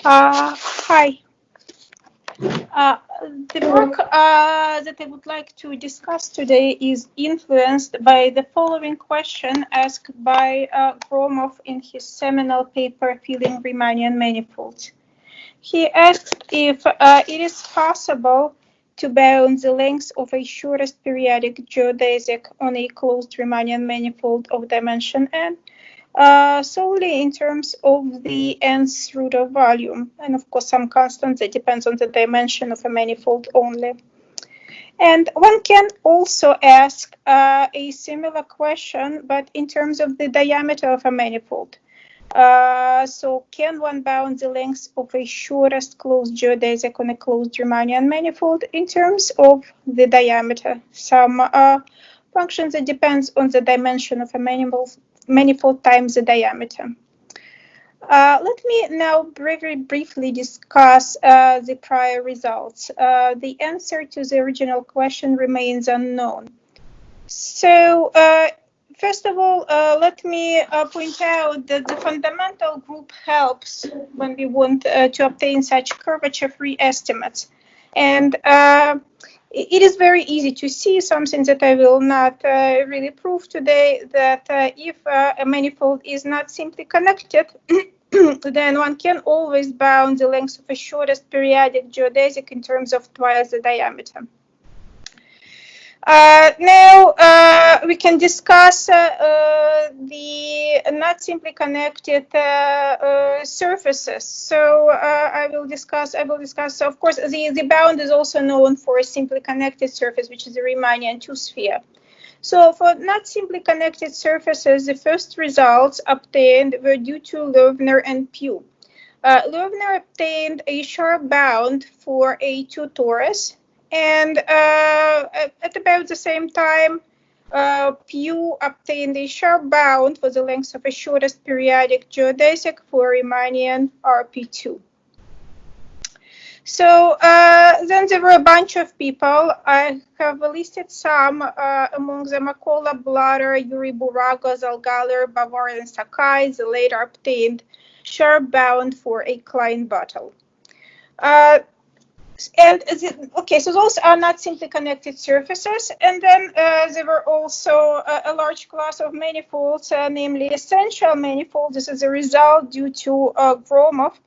Hi. The work that I would like to discuss today is influenced by the following question asked by Gromov in his seminal paper, Filling Riemannian Manifolds. He asked if it is possible to bound the length of a shortest periodic geodesic on a closed Riemannian manifold of dimension n solely in terms of the nth root of volume, and of course some constant that depends on the dimension of a manifold only. And one can also ask a similar question, but in terms of the diameter of a manifold. So can one bound the length of a shortest closed geodesic on a closed Riemannian manifold in terms of the diameter? Some function that depends on the dimension of a manifold times the diameter. Let me now very briefly discuss the prior results. The answer to the original question remains unknown. So, first of all, let me point out that the fundamental group helps when we want to obtain such curvature-free estimates. And it is very easy to see something that I will not really prove today, that if a manifold is not simply connected, then one can always bound the length of a shortest periodic geodesic in terms of twice the diameter. Now we can discuss the not simply connected surfaces. So I will discuss. Of course, the bound is also known for a simply connected surface, which is a Riemannian two-sphere. So for not simply connected surfaces, the first results obtained were due to Loebner and Pugh. Loebner obtained a sharp bound for a two torus. And at about the same time, Pugh obtained a sharp bound for the length of a shortest periodic geodesic for Riemannian RP2. So then there were a bunch of people. I have listed some, among them Makola, Blatter, Yuri Burago, Zalgaler, Bavarian, and Sakai. They later obtained sharp bound for a Klein bottle. So those are not simply connected surfaces. And then there were also a large class of manifolds, namely essential manifolds. This is a result due to Gromov.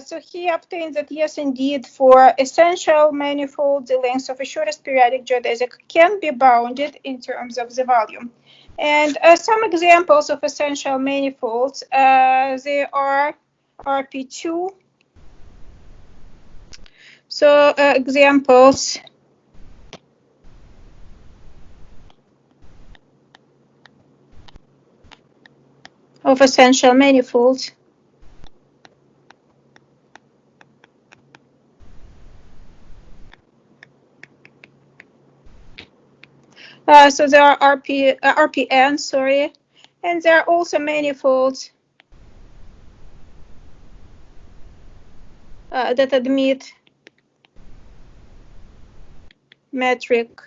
So he obtained that, yes, indeed, for essential manifolds, the length of a shortest periodic geodesic can be bounded in terms of the volume. And some examples of essential manifolds, they are RP2. So examples of essential manifolds. So there are RPN, sorry, and there are also manifolds that admit metric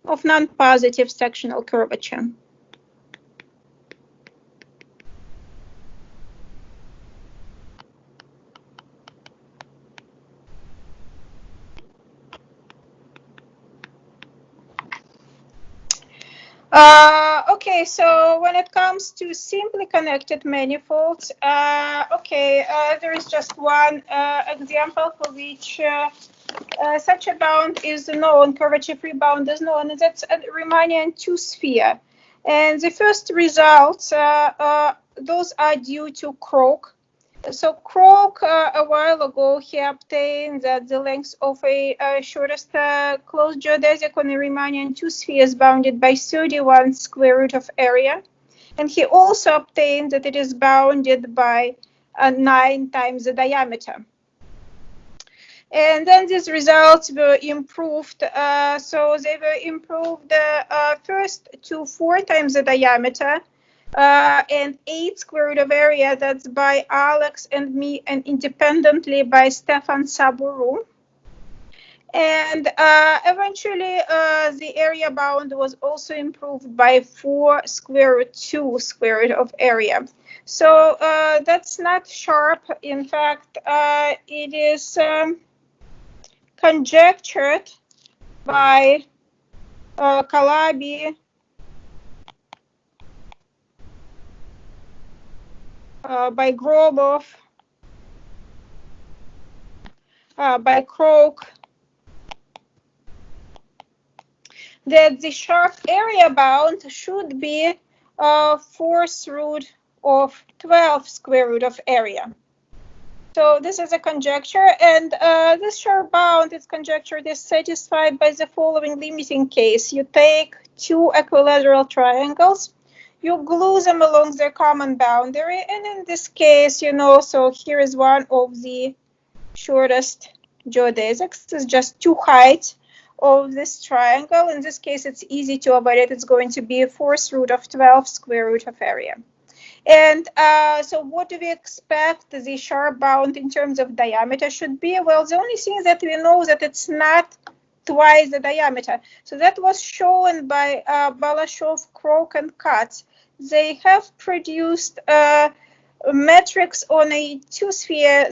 of non-positive sectional curvature. Okay, so when it comes to simply connected manifolds, there is just one example for which such a bound is known, curvature-free bound is known, and that's a Riemannian two-sphere. And the first results, those are due to Krook. So Krook, a while ago, he obtained that the length of a shortest closed geodesic on a Riemannian two-sphere is bounded by 31 square root of area. And he also obtained that it is bounded by 9 times the diameter. And then these results were improved. So they were improved first to 4 times the diameter and 8 square root of area. That's by Alex and me, and independently by Stefan Saburu. And eventually, the area bound was also improved by 4 square root 2 square root of area. So that's not sharp. In fact, it is conjectured by Calabi, by Grobov, by Krook, that the sharp area bound should be 4th root of 12 square root of area. So this is a conjecture, and this sharp bound is conjectured is satisfied by the following limiting case. You take 2 equilateral triangles, you glue them along their common boundary, and in this case, so here is one of the shortest geodesics. This is just 2 heights of this triangle. In this case, it's easy to evaluate. It's going to be a 4th root of 12 square root of area. And so what do we expect the sharp bound in terms of diameter should be? Well, the only thing that we know that it's not twice the diameter. So that was shown by Balashov, Krook, and Katz. They have produced metrics on a 2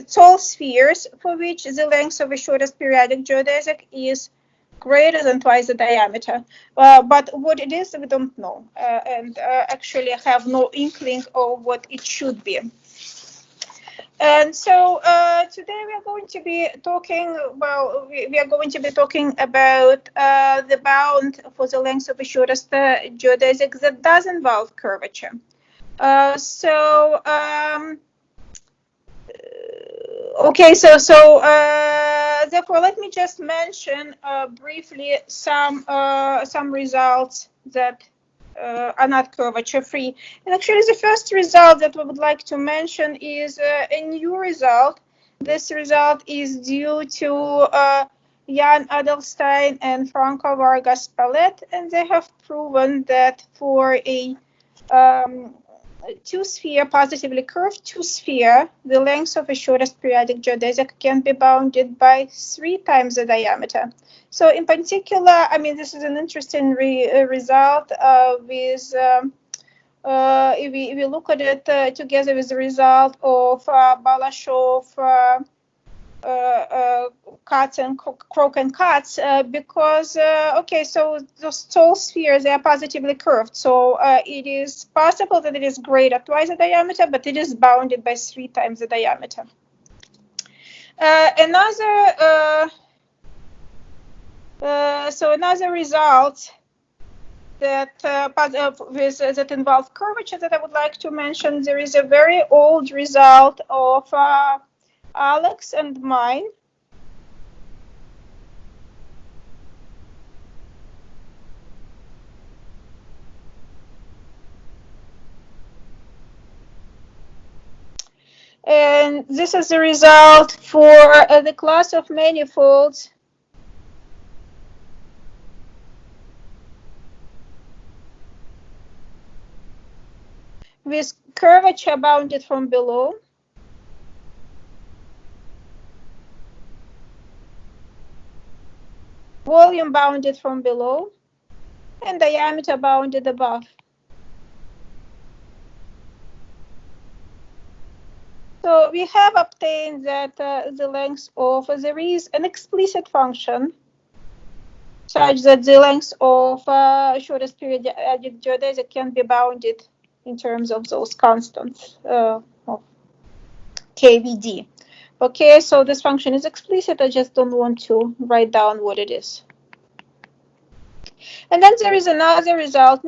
tall spheres for which the length of the shortest periodic geodesic is greater than twice the diameter. But what it is, we don't know, and actually have no inkling of what it should be. And so today we are going to be talking, we are going to be talking about the bound for the length of the shortest geodesic that does involve curvature. Okay, so therefore, let me just mention briefly some results that are not curvature free. And actually, the first result that we would like to mention is a new result. This result is due to Jan Adelstein and Franco Vargas Palet, and they have proven that for a 2-sphere, positively curved 2-sphere, the length of a shortest periodic geodesic can be bounded by 3 times the diameter. So in particular, I mean, this is an interesting result with, if we look at it together with the result of Balashov, Katz and Krook and Katz, because okay, so those tall spheres, they are positively curved, so it is possible that it is greater twice the diameter, but it is bounded by 3 times the diameter. Another result that that involve curvature that I would like to mention, there is a very old result of Alex and mine. And this is the result for the class of manifolds with curvature bounded from below, volume bounded from below, and diameter bounded above. So we have obtained that the length of, there is an explicit function such that the length of shortest periodic geodesic can be bounded in terms of those constants of KVD. Okay, so this function is explicit. I just don't want to write down what it is. And then there is another result,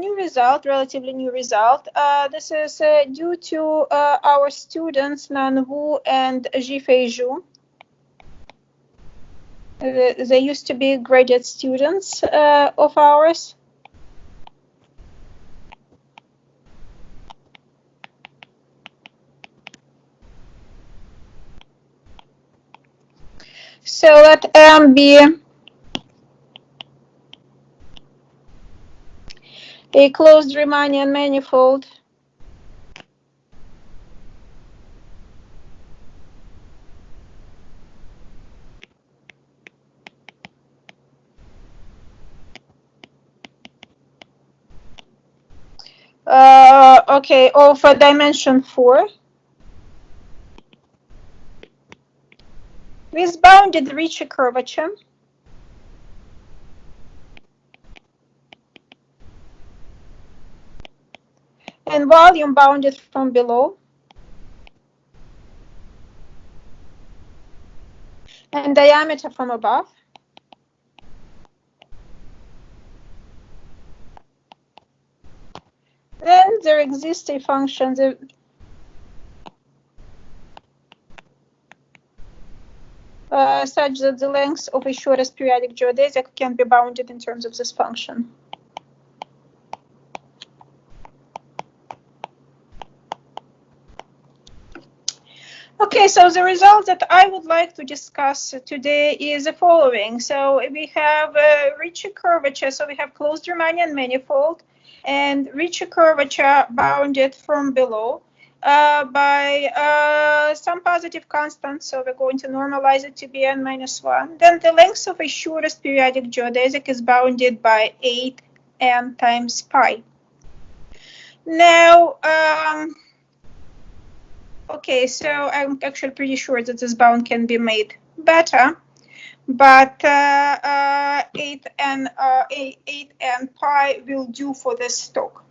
relatively new result. This is due to our students Nan Wu and Jifei Zhu. They used to be graduate students of ours. So let M be a closed Riemannian manifold Okay, of dimension 4 with bounded Ricci curvature and volume bounded from below and diameter from above. Then there exists a function such that the length of a shortest periodic geodesic can be bounded in terms of this function. Okay, so the result that I would like to discuss today is the following. So we have Ricci curvature, so we have closed Riemannian manifold and Ricci curvature bounded from below by some positive constant, so we're going to normalize it to be n minus 1. Then the length of a shortest periodic geodesic is bounded by 8n times pi. Now, okay, so I'm actually pretty sure that this bound can be made better, but 8n pi will do for this talk.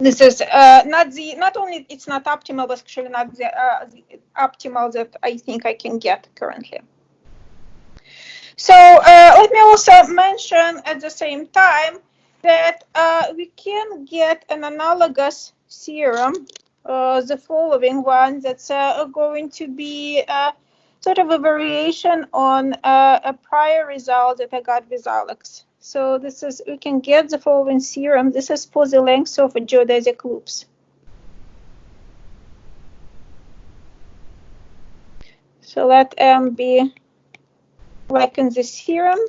This is not only it's not optimal, but actually not the optimal that I think I can get currently. So let me also mention at the same time that we can get an analogous theorem, the following one, that's going to be sort of a variation on a prior result that I got with Alex. So this is, we can get the following theorem. This is for the length of geodesic loops. So let M be like in this theorem.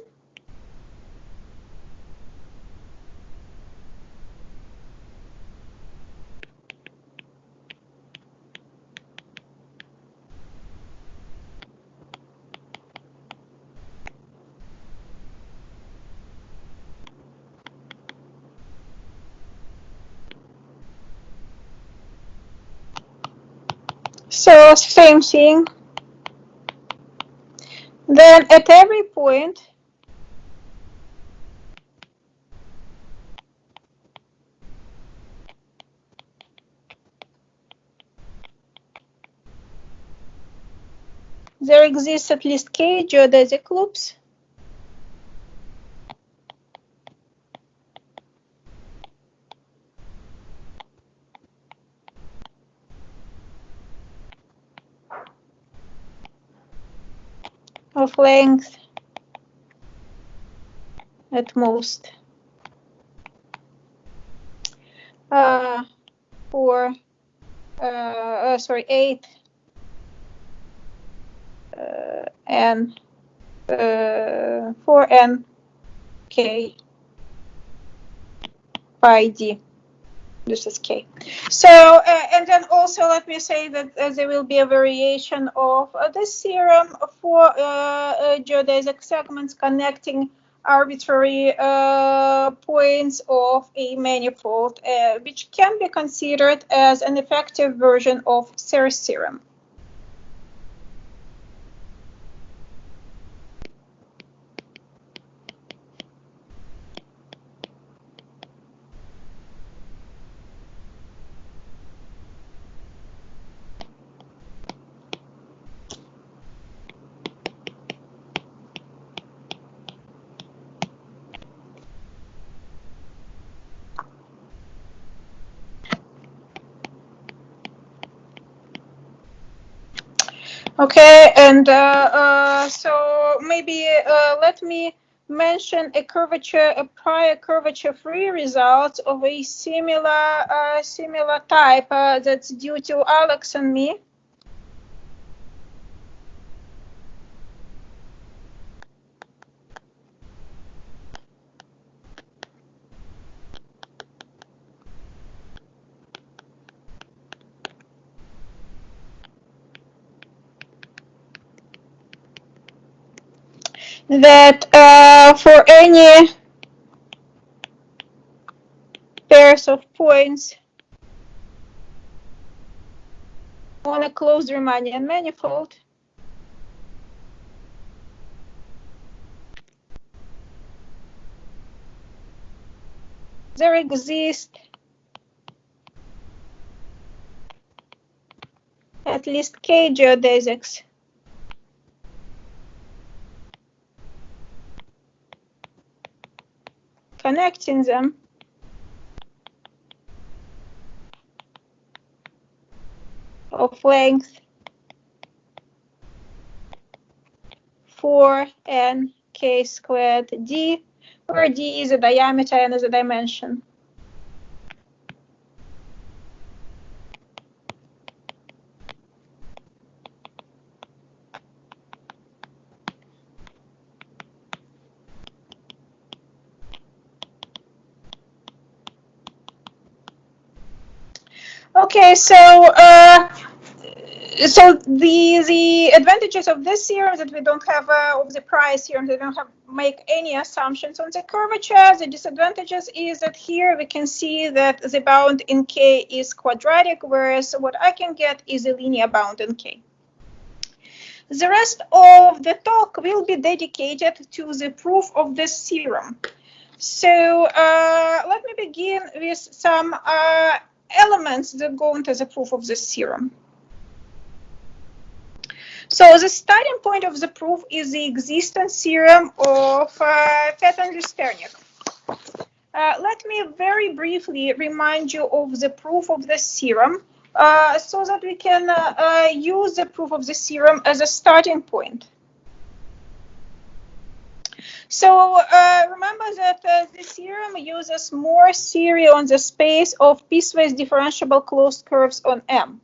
So same thing. Then at every point, there exists at least k geodesic loops. Of length at most 8 n 4n k pi d. This is k. So and then also let me say that there will be a variation of this theorem for geodesic segments connecting arbitrary points of a manifold, which can be considered as an effective version of Serre's theorem. Okay, and so maybe let me mention a prior curvature-free result of a similar type that's due to Alex and me. That for any pairs of points on a closed Riemannian manifold. There exist at least k geodesics connecting them. Of length 4n k squared d, where d is a diameter and is a dimension. Okay, so the advantages of this theorem that we don't have of the price theorem, we don't have make any assumptions on the curvature. The disadvantages is that here we can see that the bound in K is quadratic, whereas what I can get is a linear bound in K. The rest of the talk will be dedicated to the proof of this theorem. So let me begin with some elements that go into the proof of this theorem. So the starting point of the proof is the existence theorem of Fett and Lusternik. Let me very briefly remind you of the proof of this theorem so that we can use the proof of this theorem as a starting point. So remember that this theorem uses Morse theory on the space of piecewise differentiable closed curves on M.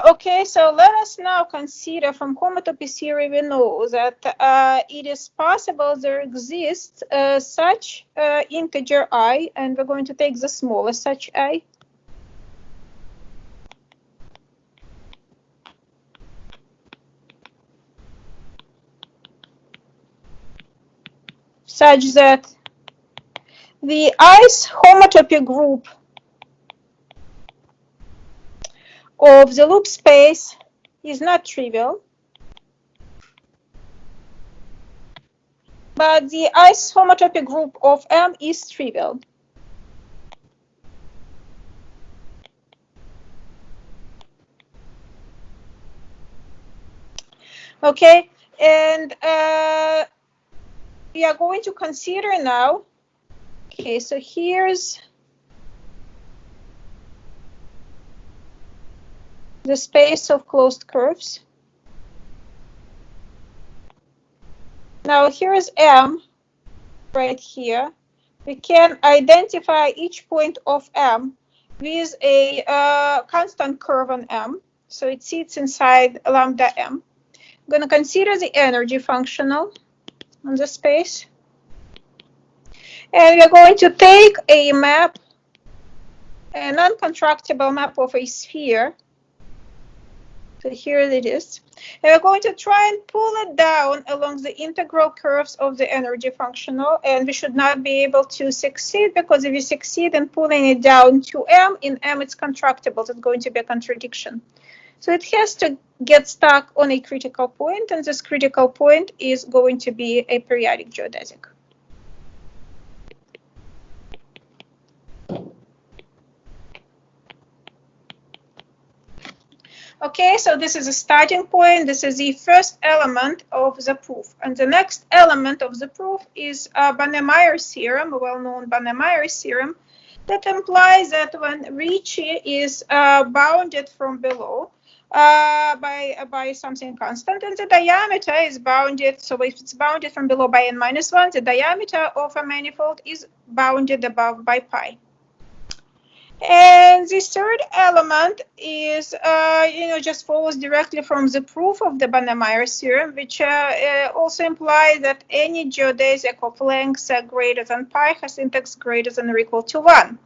Okay, so let us now consider from homotopy theory we know that it is possible there exists such integer I, and we're going to take the smallest such I. Such that the I's homotopy group of the loop space is not trivial, but the I's homotopy group of M is trivial. Okay, and we are going to consider now, okay, so here's the space of closed curves. Now here is M right here. We can identify each point of M with a constant curve on M. So it sits inside lambda M. I'm going to consider the energy functional on the space. And we're going to take a map, a non-contractible map of a sphere. So here it is. And we're going to try and pull it down along the integral curves of the energy functional. And we should not be able to succeed, because if we succeed in pulling it down to M, in M it's contractible. It's going to be a contradiction. So it has to get stuck on a critical point, and this critical point is going to be a periodic geodesic. Okay, so this is a starting point. This is the first element of the proof. And the next element of the proof is Banner-Meyer's theorem, a well-known Banner-Meyer's theorem, that implies that when Ricci is bounded from below, by something constant, and the diameter is bounded. So if it's bounded from below by n-1, the diameter of a manifold is bounded above by pi. And the third element is, just follows directly from the proof of the Banner-Meyer theorem, which also implies that any geodesic of length greater than pi has index greater than or equal to 1.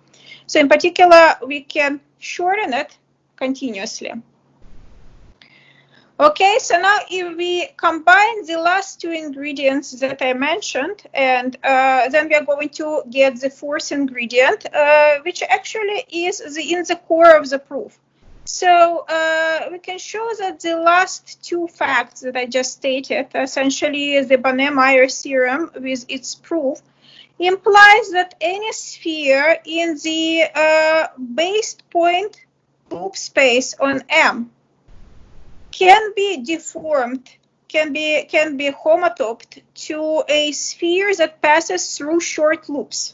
So in particular, we can shorten it continuously. Okay, so now if we combine the last two ingredients that I mentioned, and then we are going to get the fourth ingredient, which actually is in the core of the proof. So we can show that the last two facts that I just stated, essentially the Banner-Meyer theorem with its proof, implies that any sphere in the based point loop space on M can be deformed, can be homotoped to a sphere that passes through short loops.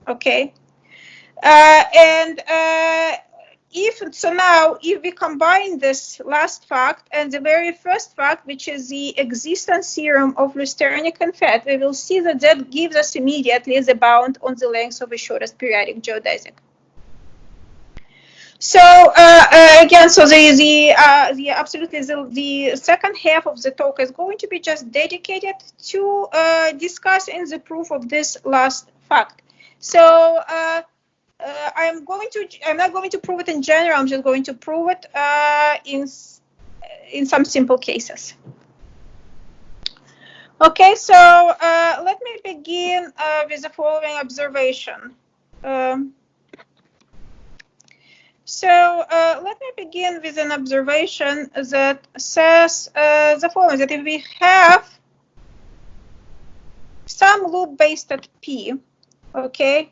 Okay, if we combine this last fact and the very first fact, which is the existence theorem of Lusternik and Fett, we will see that that gives us immediately the bound on the length of the shortest periodic geodesic. So again, so the second half of the talk is going to be just dedicated to discussing the proof of this last fact. So I'm not going to prove it in general. I'm just going to prove it in some simple cases. Okay, so let me begin with the following observation. So let me begin with an observation that says the following, that if we have some loop based at P, okay,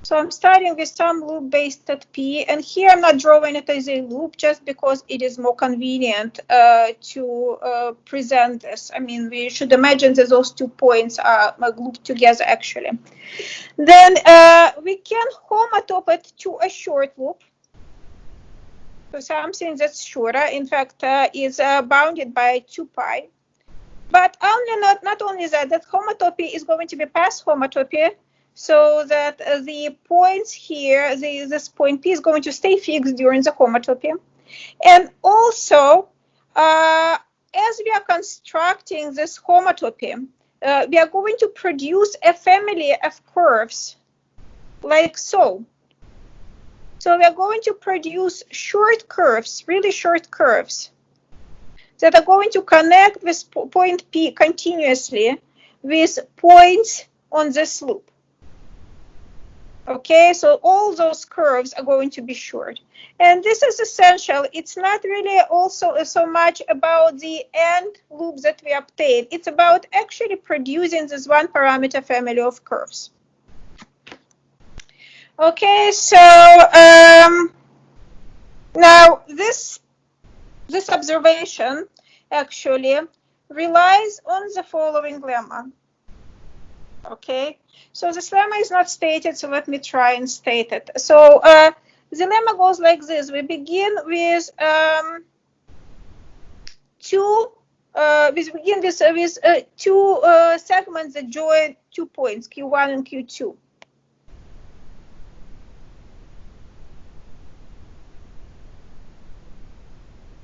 so I'm starting with some loop based at P, and here I'm not drawing it as a loop just because it is more convenient to present this. I mean, we should imagine that those 2 points are looped together actually. Then we can homotop it to a short loop. So something that's shorter, in fact, is bounded by 2 pi. But not only that, that homotopy is going to be path homotopy, so that the points here, this point P is going to stay fixed during the homotopy. And also, as we are constructing this homotopy, we are going to produce a family of curves like so. So we are going to produce short curves, really short curves, that are going to connect with point P continuously with points on this loop. Okay, so all those curves are going to be short. And this is essential. It's not really also so much about the end loop that we obtain. It's about actually producing this one parameter family of curves. Okay, so now this observation actually relies on the following lemma. Okay, so this lemma is not stated, so let me try and state it. So the lemma goes like this. We begin with two segments that join 2 points, Q1 and Q2.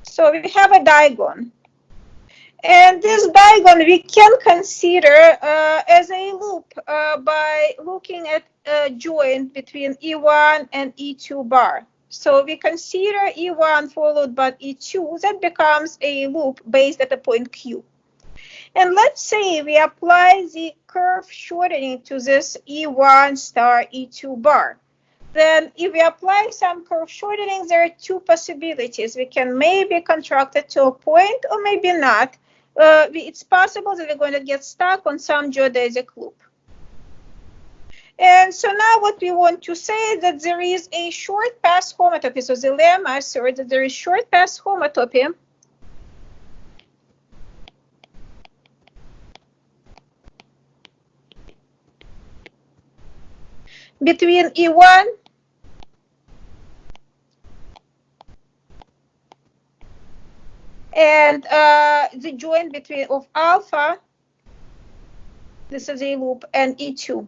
So we have a diagon. And this diagon we can consider as a loop by looking at a joint between E1 and E2 bar. So we consider E1 followed by E2, that becomes a loop based at a point Q. And let's say we apply the curve shortening to this E1 star E2 bar. Then if we apply some curve shortening, there are 2 possibilities. We can maybe contract it to a point or maybe not. It's possible that we're going to get stuck on some geodesic loop. And so now what we want to say is that there is a short path homotopy. So the lemma asserts that there is short path homotopy between E1 and the joint between of alpha, this is a loop, and E2.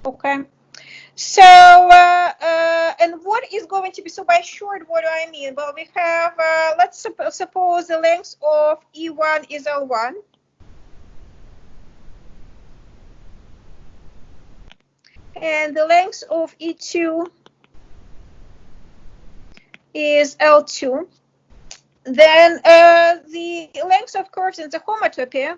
Okay. So, and what is going to be, so by short, what do I mean? Well, we have, let's suppose the length of E1 is L1. And the length of E2 is L2. Then the length of curves in the homotopy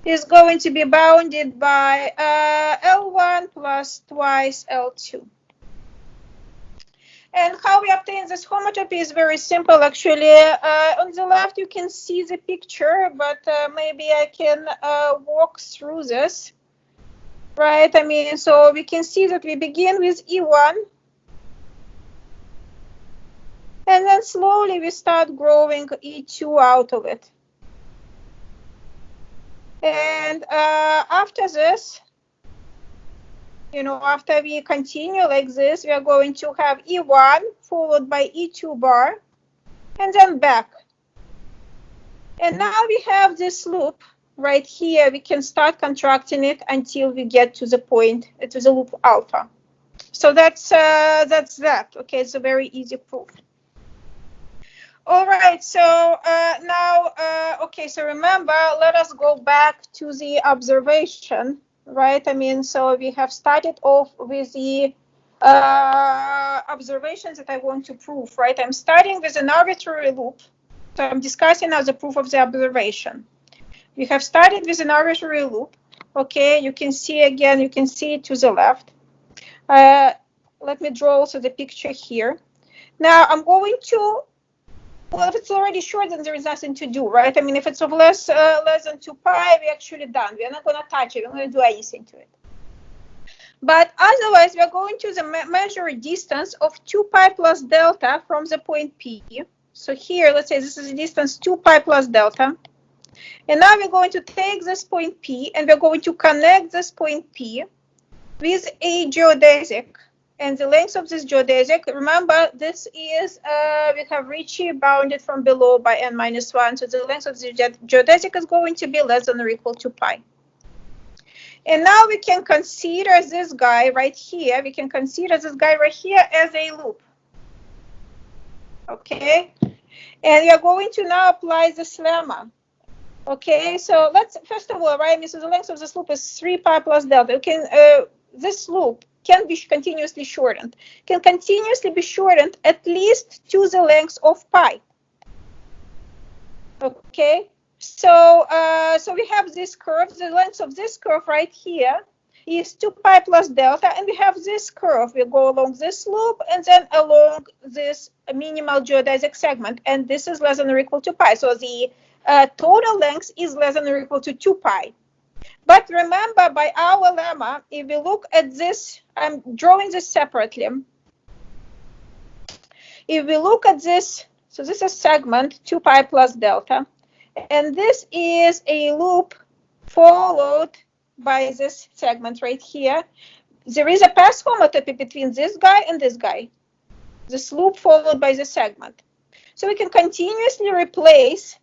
is going to be bounded by L1 plus twice L2. And how we obtain this homotopy is very simple, actually. On the left, you can see the picture, but maybe I can walk through this, right? I mean, so we can see that we begin with E1, and then slowly we start growing E2 out of it. And after this, after we continue like this, we are going to have E1 followed by E2 bar, and then back. And now we have this loop right here. We can start contracting it until we get to the point, to the loop alpha. So that's that. Okay, it's a very easy proof. All right, so now, okay, so remember, let us go back to the observation, right? I mean, so we have started off with the observations that I want to prove, right? I'm starting with an arbitrary loop. So I'm discussing now the proof of the observation. We have started with an arbitrary loop. Okay, you can see again, you can see it to the left. Let me draw also the picture here. Now I'm going to, well, if it's already short, then there is nothing to do, right? I mean, if it's of less than 2 pi, we're actually done. We're not going to touch it. We're not going to do anything to it. But otherwise, we're going to measure a distance of 2 pi plus delta from the point P. So here, let's say this is a distance 2 pi plus delta. And now we're going to take this point P, and we're going to connect this point P with a geodesic. And the length of this geodesic, remember, this is, we have Ricci bounded from below by n minus 1. So the length of the geodesic is going to be less than or equal to pi. And now we can consider this guy right here. We can consider this guy right here as a loop. Okay. And we are going to now apply this lemma. Okay. So let's, first of all, right, so the length of this loop is 3 pi plus delta. You can, this loop can be continuously shortened, can continuously be shortened at least to the length of pi. Okay, so so we have this curve. The length of this curve right here is 2 pi plus delta, and we have this curve. We go along this loop and then along this minimal geodesic segment, and this is less than or equal to pi. So the total length is less than or equal to 2 pi. But remember, by our lemma, if we look at this, I'm drawing this separately. If we look at this, so this is segment 2 pi plus delta, and this is a loop followed by this segment right here. There is a path homotopy between this guy and this guy, this loop followed by the segment. So we can continuously replace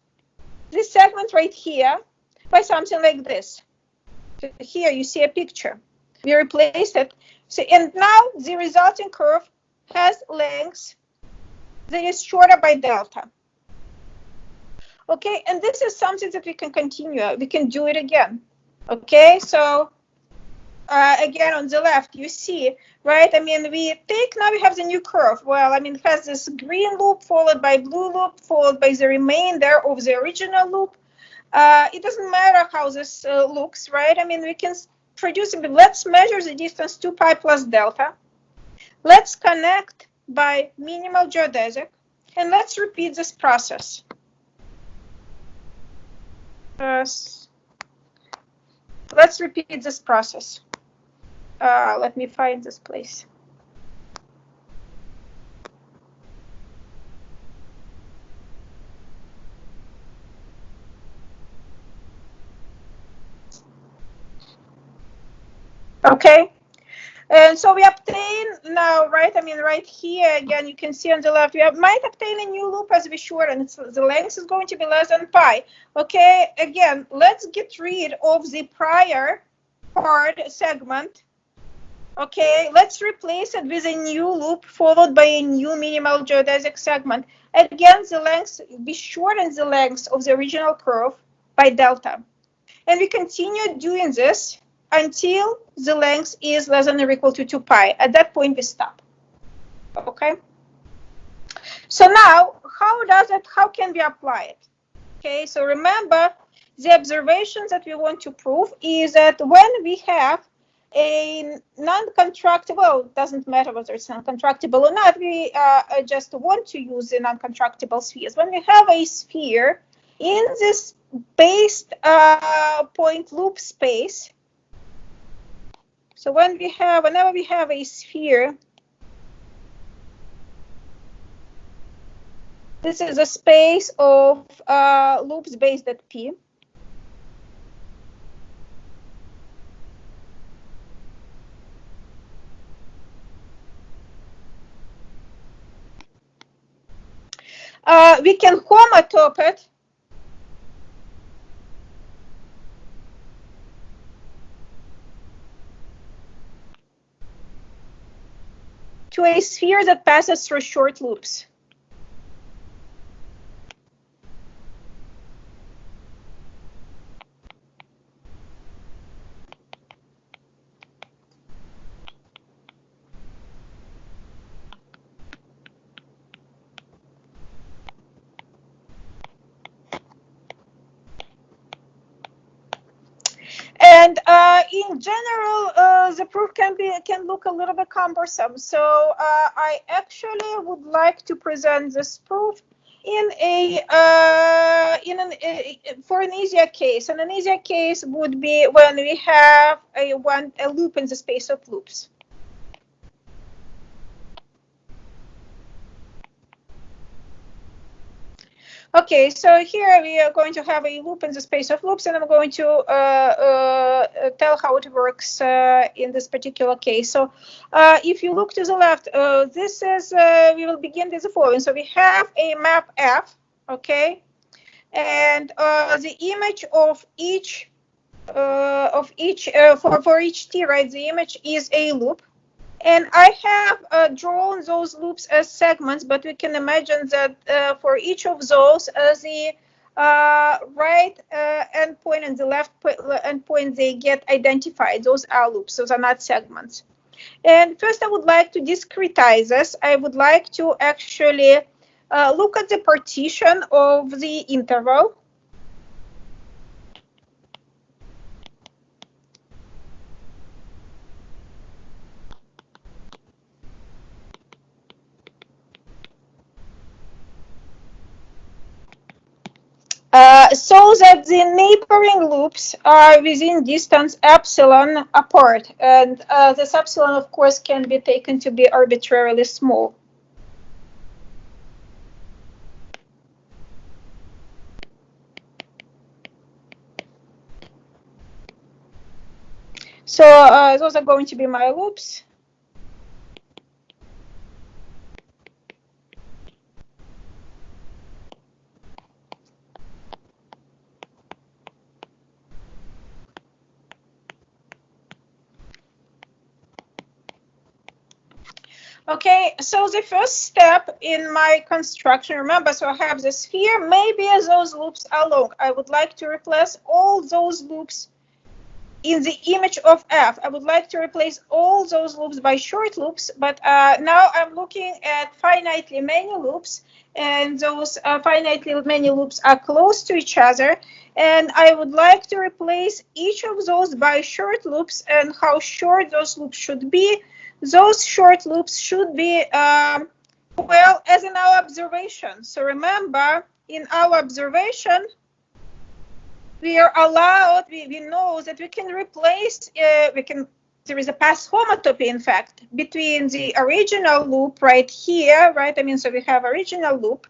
this segment right here by something like this. Here you see a picture. We replace it. So, and now the resulting curve has length that is shorter by delta. Okay, and this is something that we can continue. We can do it again. Okay, so again on the left, you see, right? I mean, we take, now we have the new curve. Well, I mean, it has this green loop followed by blue loop followed by the remainder of the original loop. It doesn't matter how this looks, right? I mean, we can produce it. Let's measure the distance 2 pi plus delta. Let's connect by minimal geodesic, and let's repeat this process. Let's repeat this process. Let me find this place. Okay. And so we obtain now, right? I mean, right here again, you can see on the left, we might obtain a new loop as we shorten. The length is going to be less than pi. Okay, again, let's get rid of the prior part segment. Okay, let's replace it with a new loop followed by a new minimal geodesic segment. Again, the length, we shorten the length of the original curve by delta. And we continue doing this until the length is less than or equal to 2 pi. At that point, we stop. Okay. So now, how can we apply it? Okay, so remember, the observations that we want to prove is that when we have a non-contractible, doesn't matter whether it's non-contractible or not, we just want to use the non-contractible spheres. When we have a sphere in this based point loop space, so whenever we have a sphere, this is a space of loops based at P. We can homotop it to a sphere that passes through short loops. And in general, the proof can look a little bit cumbersome. So I actually would like to present this proof for an easier case. And an easier case would be when we have a loop in the space of loops. Okay, so here we are going to have a loop in the space of loops, and I'm going to tell how it works in this particular case. So if you look to the left, this is, we will begin with the following. So we have a map F, okay, and the image of each, for each t, right, the image is a loop. And I have drawn those loops as segments, but we can imagine that for each of those, the right endpoint and the left endpoint, they get identified. Those are loops, those are not segments. And first, I would like to discretize this. I would like to actually look at the partition of the interval. So that the neighboring loops are within distance epsilon apart. And this epsilon, of course, can be taken to be arbitrarily small. So those are going to be my loops. Okay, so the first step in my construction, remember, so I have the sphere, maybe those loops are long. I would like to replace all those loops in the image of F. I would like to replace all those loops by short loops, but now I'm looking at finitely many loops, and those finitely many loops are close to each other, and I would like to replace each of those by short loops. And how short those loops should be? Those short loops should be, well, as in our observation. So remember, in our observation, we are allowed, we know that we can replace, there is a path homotopy, in fact, between the original loop right here, right? I mean, so we have original loop.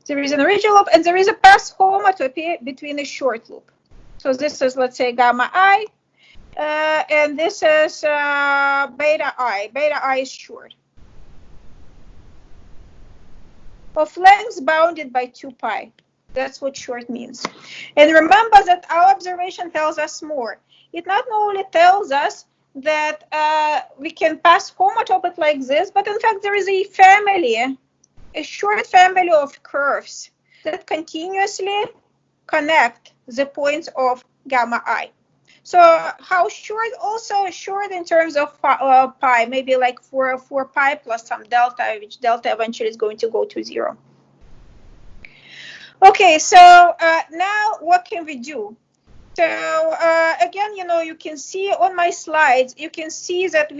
There is an original loop, and there is a path homotopy between a short loop. So this is, let's say, gamma I, and this is beta I. Beta I is short. Of length bounded by 2 pi. That's what short means. And remember that our observation tells us more. It not only tells us that we can pass homotopy like this, but in fact there is a family, a short family of curves that continuously connect the points of gamma I. So how short? Also short in terms of pi, maybe like 4 pi plus some delta, which delta eventually is going to go to 0. Okay, so now what can we do? So again, you can see on my slides, you can see that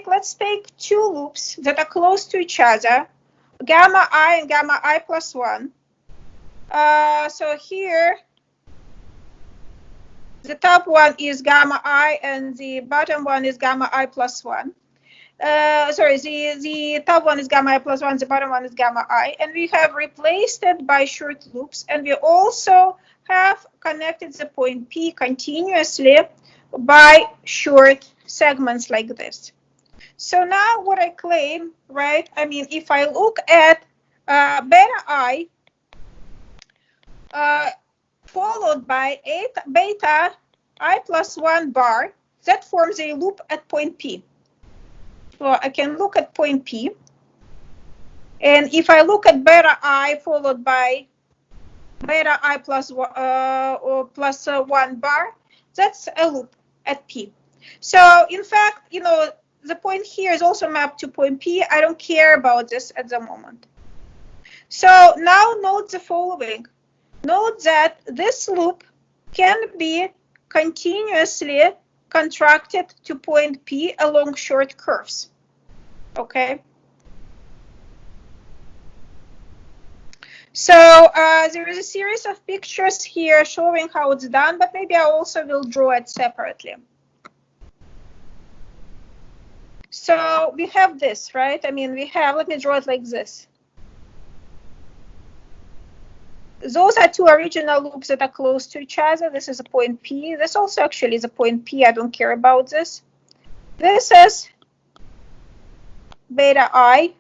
let's take 2 loops that are close to each other, gamma I and gamma I plus 1. So here, the top one is gamma I and the bottom one is gamma I plus 1. Sorry, the top one is gamma I plus 1, the bottom one is gamma I, and we have replaced it by short loops, and we also have connected the point P continuously by short segments like this. So now what I claim, right, I mean, if I look at beta I followed by beta I plus 1 bar, that forms a loop at point P. So I can look at point P, and if I look at beta I followed by beta I plus 1 bar, that's a loop at P. So in fact, the point here is also mapped to point P. I don't care about this at the moment. So now note the following. Note that this loop can be continuously contracted to point P along short curves. Okay. So there is a series of pictures here showing how it's done, but maybe I also will draw it separately. So we have this, right? I mean, let me draw it like this. Those are 2 original loops that are close to each other. This is a point P. This also actually is a point P. I don't care about this. This is beta I.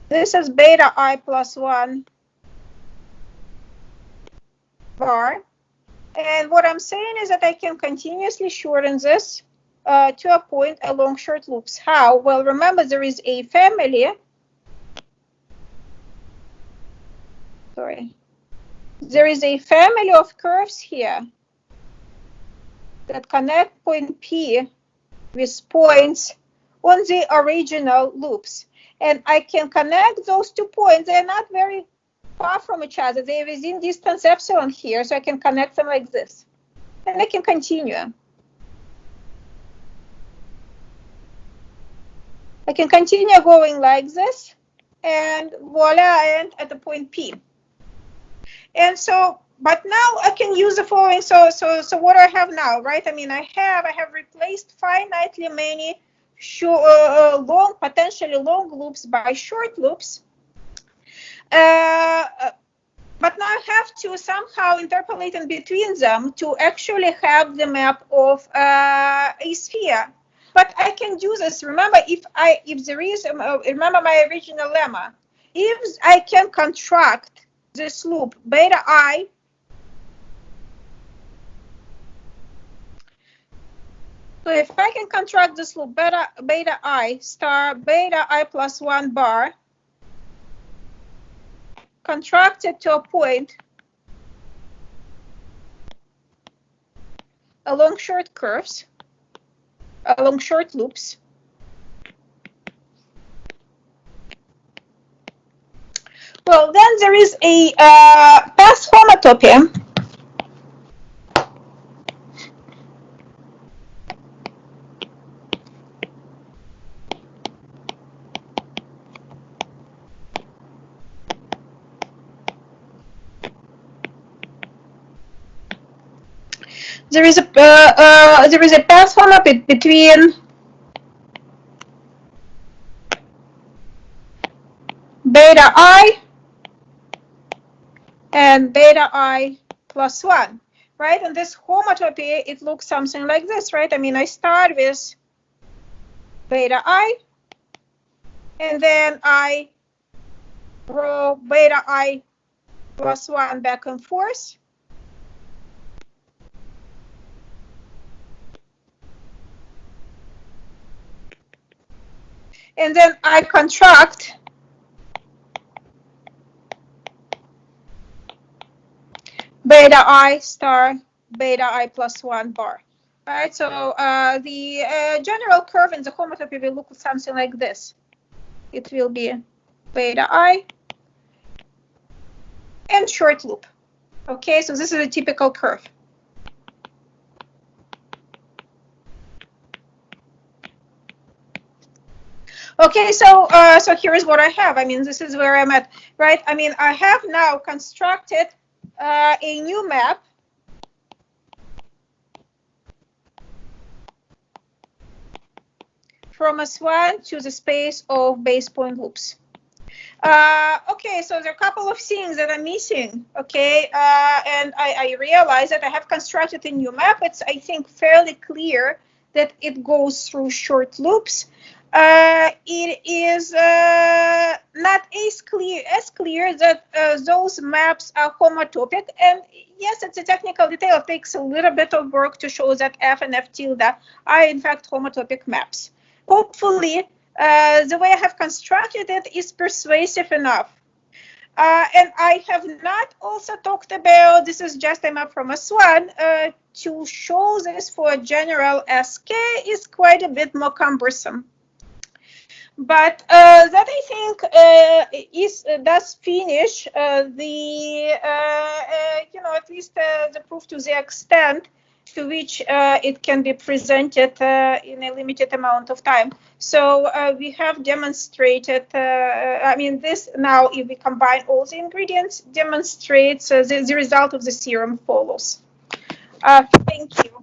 This is beta I plus 1 bar. And what I'm saying is that I can continuously shorten this to a point along short loops. How? Well, remember there is a family. Sorry. There is a family of curves here that connect point P with points on the original loops. And I can connect those 2 points. They're not very far from each other. They're within distance epsilon here, so I can connect them like this. And I can continue. I can continue going like this, and voila, I end at the point P. And so, but now I can use the following. So what do I have now, right? I mean, I have replaced finitely many potentially long loops by short loops. But now I have to somehow interpolate in between them to actually have the map of a sphere. But I can do this. Remember, if there is, remember my original lemma. If I can contract this loop beta I so if I can contract this loop beta I star beta I plus 1 bar contracted to a point along short curves, along short loops, well, then there is a path homotopy. There is a path homotopy between beta I and beta I plus 1, right? And this homotopy, it looks something like this, right? I mean, I start with beta I, and then I roll beta I plus 1 back and forth. And then I contract beta I star beta I plus 1 bar. All right, so the general curve in the homotopy will look something like this. It will be beta I and short loop. Okay, so this is a typical curve. Okay, so here is what I have. I mean, this is where I'm at, right? I mean, I have now constructed a new map from S1 to the space of base point loops. Okay, so there are a couple of things that are missing, okay, and I realize that I have constructed a new map. It's, I think, fairly clear that it goes through short loops. It is not as clear that those maps are homotopic, and yes, it's a technical detail. It takes a little bit of work to show that F and F tilde are in fact homotopic maps. Hopefully, the way I have constructed it is persuasive enough. And I have not also talked about, this is just a map from S1, to show this for a general SK is quite a bit more cumbersome. But that I think does finish the, at least the proof to the extent to which it can be presented in a limited amount of time. So we have demonstrated, I mean, this now, if we combine all the ingredients, demonstrates the result of the theorem follows. Thank you.